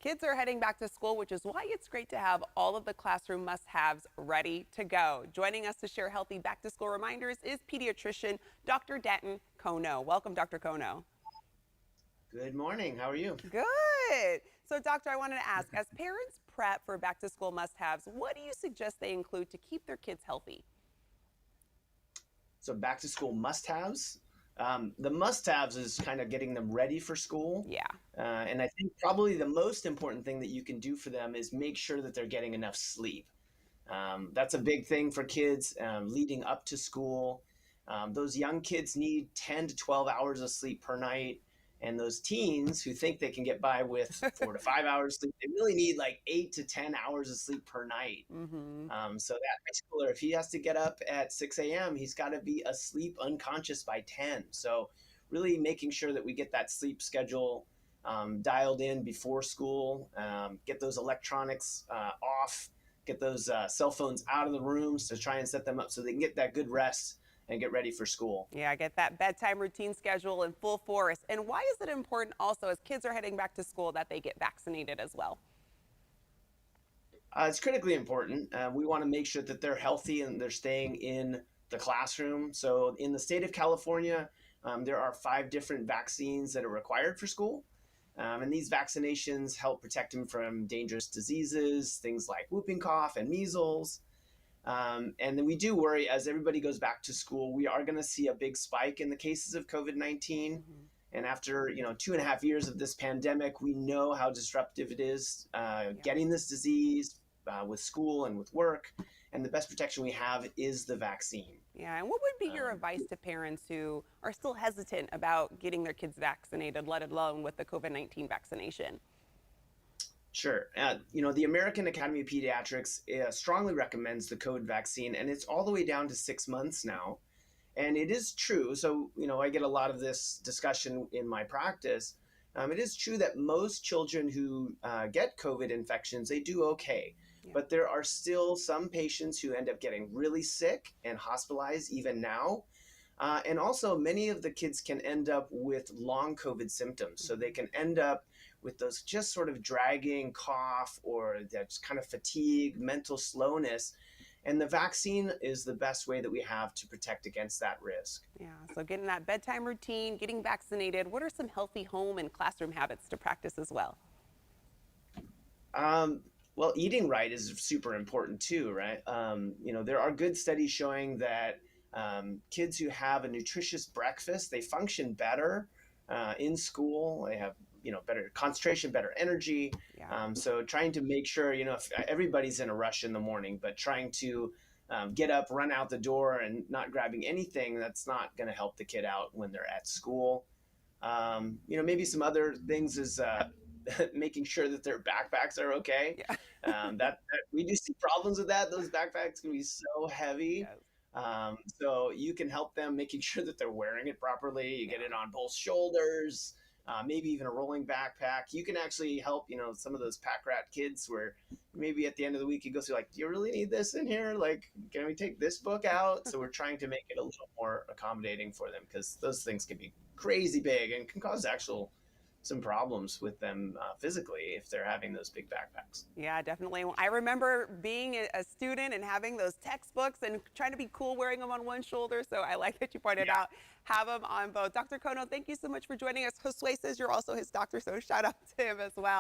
Kids are heading back to school, which is why it's great to have all of the classroom must-haves ready to go. Joining us to share healthy back-to-school reminders is pediatrician Dr. Denton Kono. Welcome, Dr. Kono. Good morning. How are you? Good. So, Doctor, I wanted to ask, as parents prep for back-to-school must-haves, what do you suggest they include to keep their kids healthy? So back to school must-haves. The must-haves is kind of getting them ready for school. Yeah. And I think probably the most important thing that you can do for them is make sure that they're getting enough sleep. That's a big thing for kids leading up to school. Those young kids need 10 to 12 hours of sleep per night. And those teens who think they can get by with 4 to 5 hours sleep, they really need like 8 to 10 hours of sleep per night. Mm-hmm. So that high schooler, if he has to get up at 6 a.m., he's got to be asleep unconscious by 10. So really making sure that we get that sleep schedule dialed in before school, get those electronics off, get those cell phones out of the rooms to try and set them up so they can get that good rest and get ready for school. Yeah, get that bedtime routine schedule in full force. And why is it important also as kids are heading back to school that they get vaccinated as well? It's critically important. We want to make sure that they're healthy and they're staying in the classroom. So, in the state of California, there are 5 different vaccines that are required for school. And these vaccinations help protect them from dangerous diseases, things like whooping cough and measles. And then we do worry as everybody goes back to school, we are going to see a big spike in the cases of COVID-19. Hmm. And after 2.5 years of this pandemic, we know how disruptive it is Yeah. getting this disease with school and with work. And the best protection we have is the vaccine. Yeah, and what would be your Um, advice to parents who are still hesitant about getting their kids vaccinated, let alone with the COVID-19 vaccination? Sure. The American Academy of Pediatrics strongly recommends the COVID vaccine, and it's all the way down to 6 months now. And it is true. So, I get a lot of this discussion in my practice. It is true that most children who get COVID infections, they do okay. Yeah. But there are still some patients who end up getting really sick and hospitalized even now. And also, many of the kids can end up with long COVID symptoms. So they Mhm. can end up with those just sort of dragging cough or that kind of fatigue, mental slowness. And the vaccine is the best way that we have to protect against that risk. Yeah, so getting that bedtime routine, getting vaccinated, what are some healthy home and classroom habits to practice as well? Um, well, eating right is super important too, right? There are good studies showing that kids who have a nutritious breakfast, they function better in school. They have, better concentration, better energy. Yeah. So trying to make sure, if everybody's in a rush in the morning, but trying to get up, run out the door, and not grabbing anything, that's not going to help the kid out when they're at school. Maybe some other things is making sure that their backpacks are okay. Yeah. That we do see problems with that. Those backpacks can be so heavy. Yes. So you can help them making sure that they're wearing it properly. You get Yeah. it on both shoulders, maybe even a rolling backpack. You can actually help, some of those pack rat kids where maybe at the end of the week you go through like, do you really need this in here? Like, can we take this book out? So we're trying to make it a little more accommodating for them because those things can be crazy big and can cause actual some problems with them physically if they're having those big backpacks. Yeah, definitely. I remember being a student and having those textbooks and trying to be cool wearing them on one shoulder. So I like that you pointed Yeah. out, have them on both. Dr. Kono, thank you so much for joining us. Josue says you're also his doctor, so shout out to him as well.